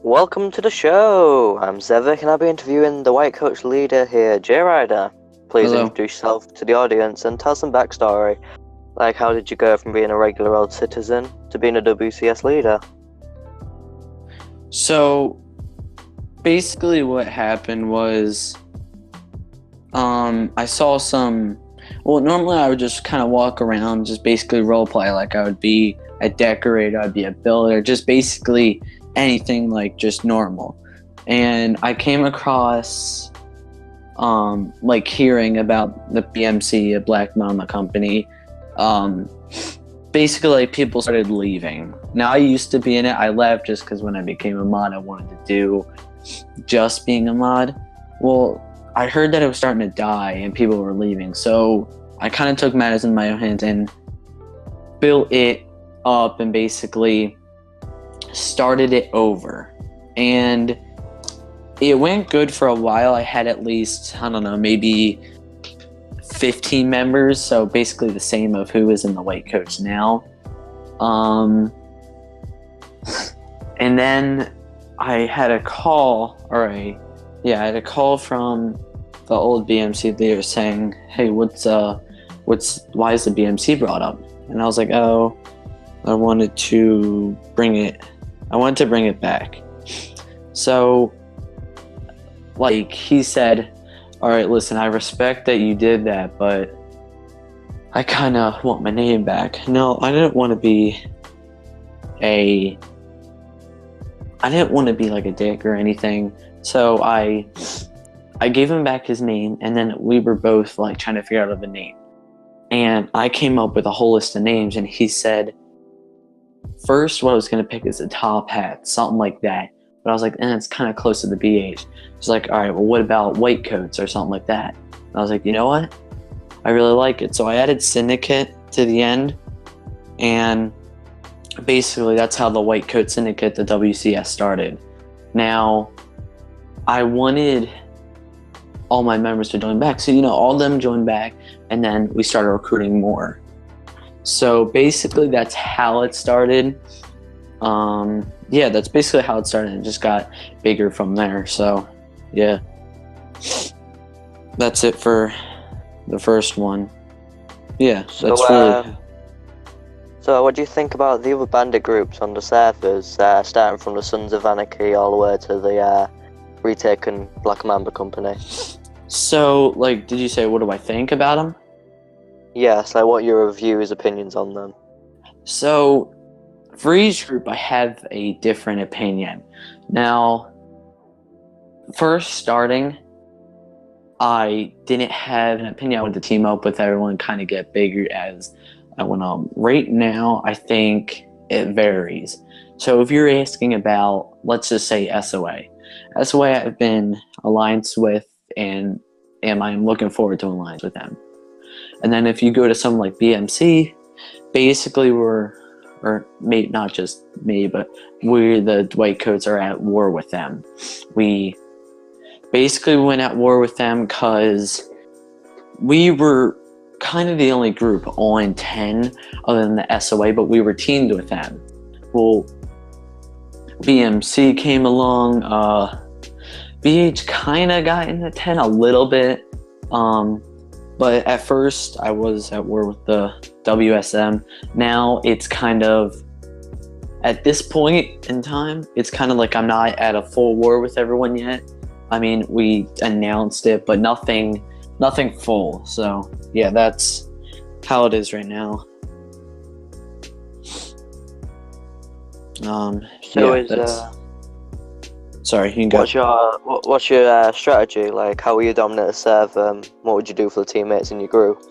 Welcome to the show. I'm Zevic and I'll be interviewing the White Coach leader here, Jrider. Please Hello. introduce yourself to the audience and tell some backstory. Like, how did you go from being a regular old citizen to being a WCS leader? So, basically what happened was, I saw normally I would just kind of walk around, just basically roleplay, like I would be a decorator, I'd be a builder, just basically anything like just normal. And I came across, hearing about the BMC, a Black Mama company. Basically, like, people started leaving. Now, I used to be in it. I left just because when I became a mod, I wanted to do just being a mod. Well, I heard that it was starting to die and people were leaving. So I kind of took matters in my own hands and built it up and basically started it over. And it went good for a while. I had at least, maybe 15 members, so basically the same of who is in the White Coach now. And then I had a call, I had a call from the old BMC leader saying, "Hey, why is the BMC brought up?" And I was like, "Oh, I wanted to bring it back." So, he said, "All right, listen, I respect that you did that, but I kind of want my name back." No, I didn't want to be like a dick or anything. So I gave him back his name, and then we were both like trying to figure out a name. And I came up with a whole list of names, and he said, first what I was going to pick is a top hat, something like that. But I was like, it's kind of close to the BH. He's like, all right, well, what about white coats or something like that? And I was like, you know what? I really like it. So I added Syndicate to the end. And basically that's how the White Coat Syndicate, the WCS, started. Now, I wanted all my members to join back. So, all of them joined back. And then we started recruiting more. So basically that's how it started. That's basically how it started. It just got bigger from there. So, yeah. That's it for the first one. Yeah, So, that's really... So what do you think about the other bandit groups on the servers, starting from the Sons of Anarchy all the way to the retaken Black Mamba company? So, did you say what do I think about them? Yes, what are your views, opinions on them? So, for each group, I have a different opinion. Now, first starting, I didn't have an opinion. I wanted to team up with everyone and kind of get bigger as I went on. Right now, I think it varies. So if you're asking about, let's just say SOA. SOA I've been alliance with, and I'm looking forward to alliance with them. And then if you go to something like BMC, basically not just me, but we, the White Coats, are at war with them. We basically went at war with them because we were kind of the only group on 10 other than the SOA, but we were teamed with them. Well, BMC came along, BH kind of got into 10 a little bit, but at first I was at war with the WSM. Now it's kind of, at this point in time, it's kind of like I'm not at a full war with everyone yet. I mean, we announced it, but nothing full. So yeah, that's how it is right now. Sorry, you can go. What's your strategy? Like, how will you dominate a serve? What would you do for the teammates in your group?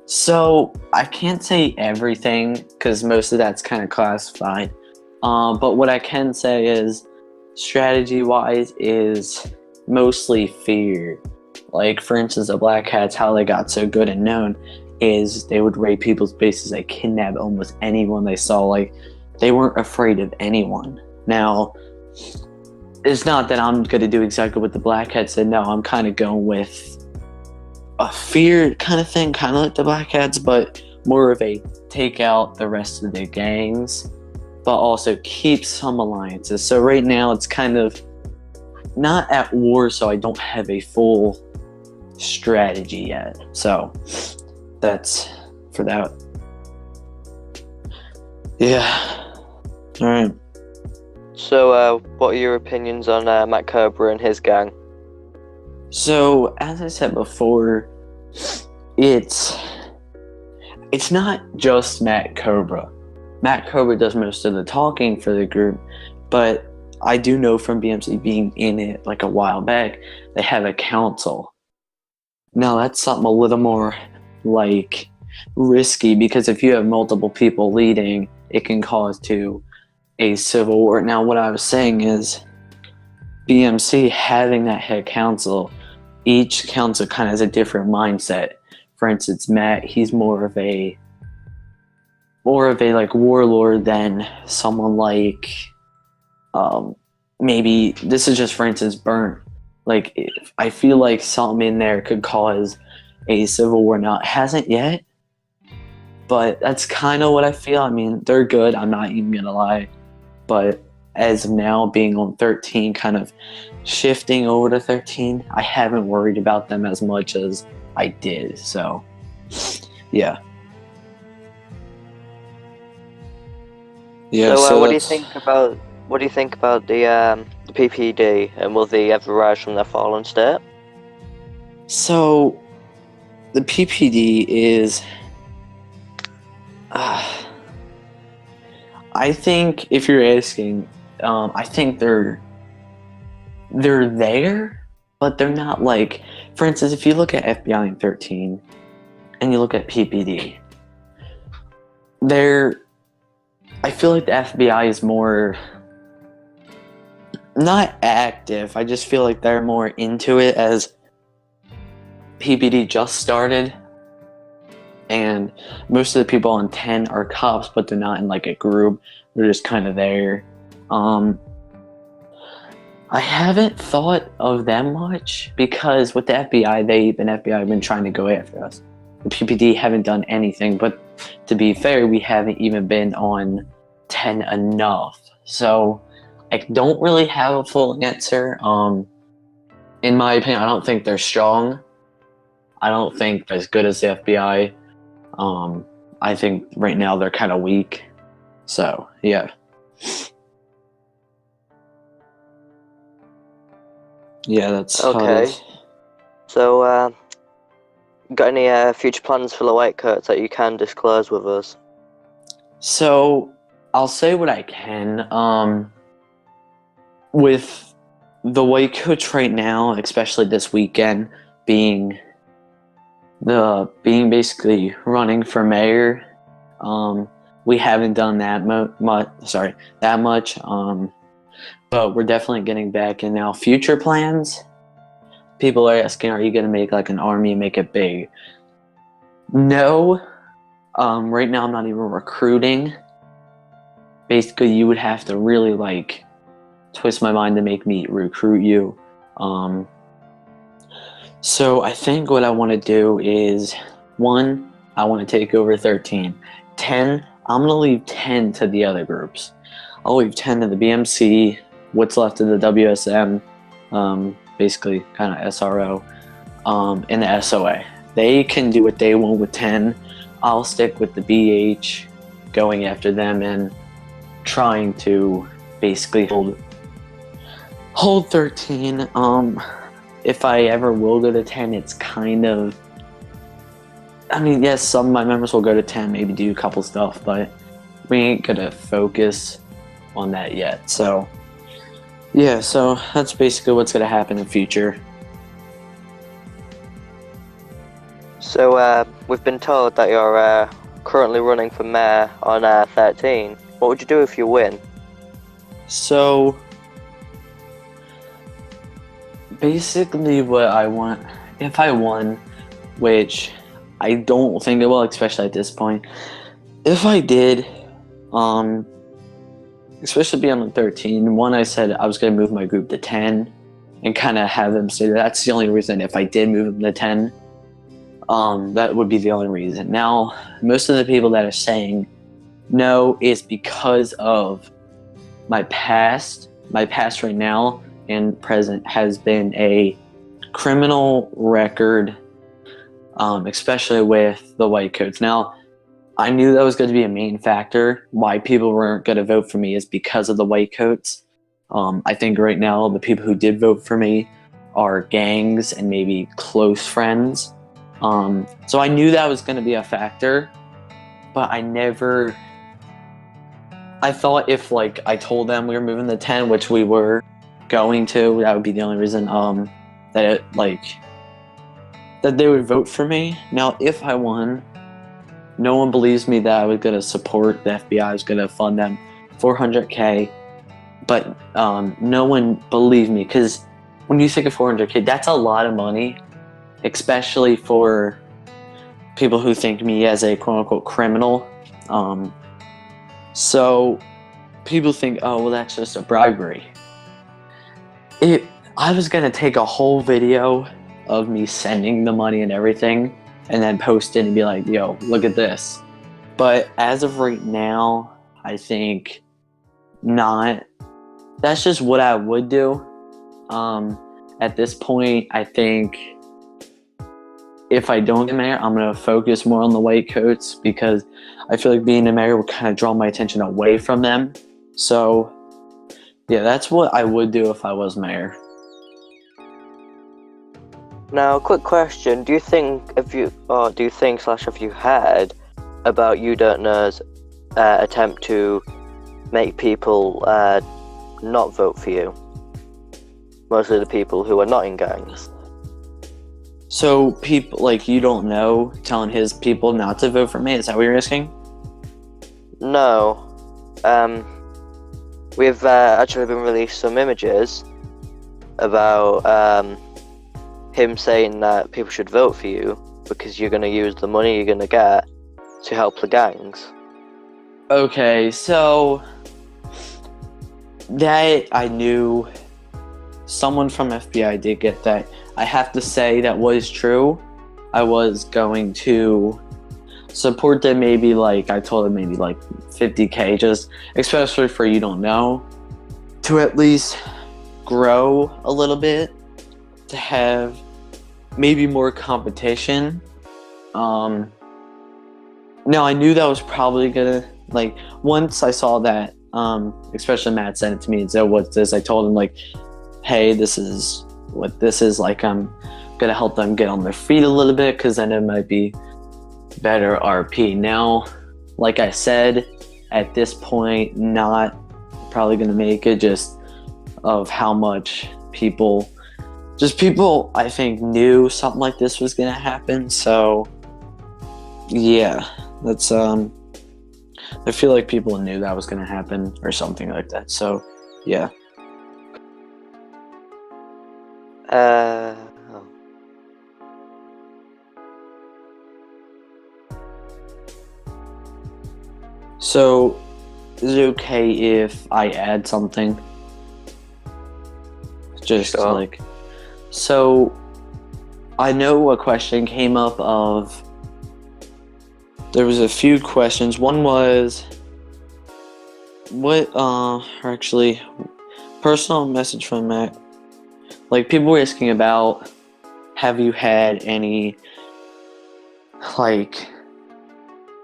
So I can't say everything because most of that's kind of classified. But what I can say is, strategy-wise, is mostly fear. Like, for instance, the Black Hats, how they got so good and known is they would raid people's bases. They kidnap almost anyone they saw. Like, they weren't afraid of anyone. Now, it's not that I'm going to do exactly what the Black Hats said. No, I'm kind of going with a fear kind of thing, kind of like the Black Hats, but more of a take out the rest of the gangs but also keep some alliances. So right now it's kind of not at war, so I don't have a full strategy yet. So that's for that. Yeah. All right. So, what are your opinions on Matt Cobra and his gang? So, as I said before, it's not just Matt Cobra. Matt Cobra does most of the talking for the group, but I do know from BMC being in it like a while back, they have a council. Now, that's something a little more like risky, because if you have multiple people leading, it can cause a civil war. Now, what I was saying is BMC having that head council, each council kind of has a different mindset. For instance, Matt, he's more of a like warlord than someone like maybe, this is just for instance, Burn. Like, I feel like something in there could cause a civil war. Now, it hasn't yet, but that's kind of what I feel. I mean, they're good, I'm not even gonna lie, but as of now, being on 13, kind of shifting over to 13, I haven't worried about them as much as I did. So, yeah. Yeah. So, what do you think about the PPD, and will they ever rise from their fallen state? So, the PPD is, I think if you're asking, I think they're there, but they're not like, for instance, if you look at FBI in 13 and you look at PPD, I feel like the FBI is more, not active, I just feel like they're more into it, as PPD just started, and most of the people on 10 are cops, but they're not in like a group, they're just kind of there. I haven't thought of them much, because with the FBI, the FBI have been trying to go after us. The PPD haven't done anything, but to be fair, we haven't even been on 10 enough. So I don't really have a full answer. In my opinion, I don't think they're strong. I don't think they're as good as the FBI. I think right now they're kind of weak. So, yeah. Yeah, that's okay. So, got any future plans for the White Coats that you can disclose with us? So, I'll say what I can. With the White Coats right now, especially this weekend, being basically running for mayor, we haven't done that much. But we're definitely getting back in now. Future plans, people are asking, are you going to make like an army and make it big? No. Right now I'm not even recruiting. Basically, you would have to really like twist my mind to make me recruit you. So I think what I want to do is, 1, I want to take over 13. 10, I'm going to leave 10 to the other groups. I'll leave 10 to the BMC, what's left of the WSM, basically kind of SRO, and the SOA. They can do what they want with 10. I'll stick with the BH, going after them and trying to basically hold 13. If I ever will go to 10, it's kind of, I mean, yes, some of my members will go to 10, maybe do a couple stuff, but we ain't gonna focus on that yet. So yeah, so that's basically what's gonna happen in the future. So, we've been told that you're currently running for mayor on 13. What would you do if you win? So basically what I want, if I won, which I don't think it will, especially at this point, if I did, especially be on the 13, I said I was going to move my group to 10 and kind of have them say that's the only reason. If I did move them to 10, that would be the only reason. Now, most of the people that are saying No, it's because of my past. My past right now and present has been a criminal record, especially with the white coats. Now, I knew that was going to be a main factor why people weren't going to vote for me is because of the white coats. I think right now the people who did vote for me are gangs and maybe close friends. So I knew that was going to be a factor, but I thought if like I told them we were moving to 10, which we were going to, that would be the only reason that they would vote for me. Now, if I won, no one believes me that I was going to support the FBI, I was going to fund them $400K, but no one believed me, because when you think of $400K, that's a lot of money, especially for people who think me as a quote-unquote criminal. So people think, oh, well, that's just a bribery. I was going to take a whole video of me sending the money and everything and then post it and be like, yo, look at this. But as of right now, I think not. That's just what I would do. At this point, I think if I don't get mayor, I'm going to focus more on the white coats, because I feel like being a mayor will kind of draw my attention away from them. So, yeah, that's what I would do if I was mayor. Now, quick question: do you think have you heard about Udontnow's attempt to make people not vote for you? Mostly the people who are not in gangs. So people like udontknow telling his people not to vote for me? Is that what you're asking? No. We've actually been released some images about him saying that people should vote for you because you're going to use the money you're going to get to help the gangs. Okay, so that I knew. Someone from FBI did get that. I have to say that was true. I was going to support them, maybe like I told them maybe like $50K, just especially for udontknow, to at least grow a little bit, to have maybe more competition. Now I knew that was probably gonna, like, once I saw that, especially Matt sent it to me and said, what's this? I told him, like, hey, this is what this is. Like, I'm gonna help them get on their feet a little bit, because then it might be better RP. Now, like I said, at this point, not probably gonna make it, just of how much people I think knew something like this was gonna happen. So yeah, that's I feel like people knew that was gonna happen or something like that. So yeah. So, is it okay if I add something? Just sure. like, so I know a question came up of, there was a few questions. One was, actually, personal message from Matt. Like, people were asking about, have you had any, like,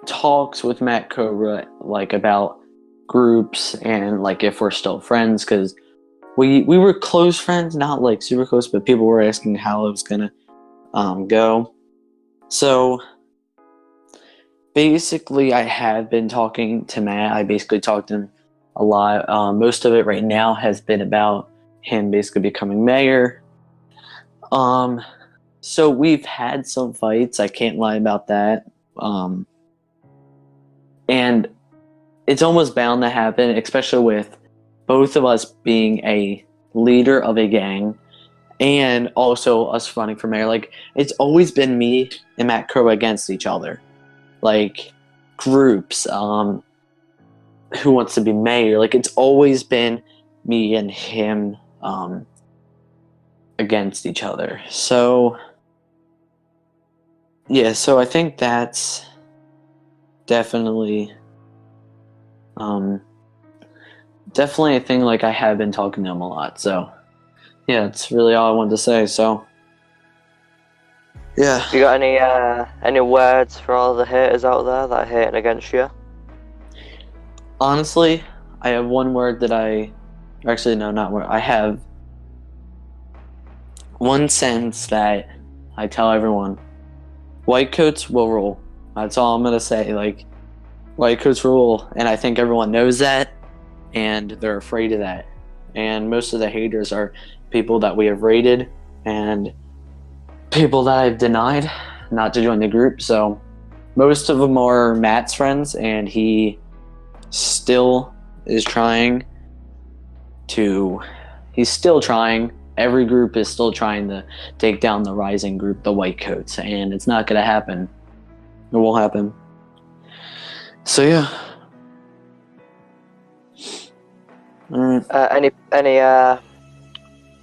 talks with Matt Cobra, like, about groups and, like, if we're still friends, because we were close friends, not, like, super close, but people were asking how it was gonna go. So, basically, I have been talking to Matt. I basically talked to him a lot. Most of it right now has been about him basically becoming mayor. So we've had some fights, I can't lie about that. And it's almost bound to happen, especially with both of us being a leader of a gang and also us running for mayor. Like, it's always been me and Matt Crow against each other. Like, groups, who wants to be mayor. Like, it's always been me and him against each other. So yeah, so I think that's definitely Definitely a thing. Like I have been talking to him a lot. So yeah, that's really all I wanted to say. So yeah. You got any words for all the haters out there that are hating against you? Honestly, I have one word that actually no, not word. I have one sentence that I tell everyone: white coats will rule. That's all I'm gonna say. Like, white coats rule, and I think everyone knows that, and they're afraid of that. And most of the haters are people that we have raided and people that I've denied not to join the group. So most of them are Matt's friends, and he still is trying to. He's still trying. Every group is still trying to take down the rising group, the white coats, and it's not gonna happen. It won't happen. So yeah. All right.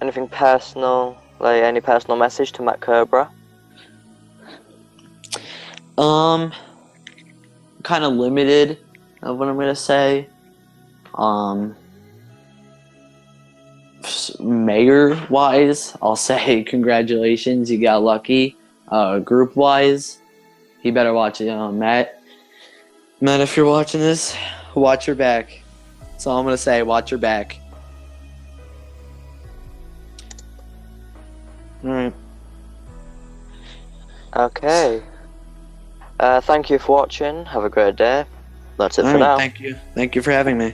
Anything personal? Like any personal message to Matt Cobra? Kind of limited of what I'm gonna say. Mayor wise, I'll say congratulations, you got lucky. Group wise, you better watch it. Matt, if you're watching this, watch your back. That's all I'm gonna say. Watch your back. All right. Okay. Thank you for watching. Have a great day. That's it for now. Thank you. Thank you for having me.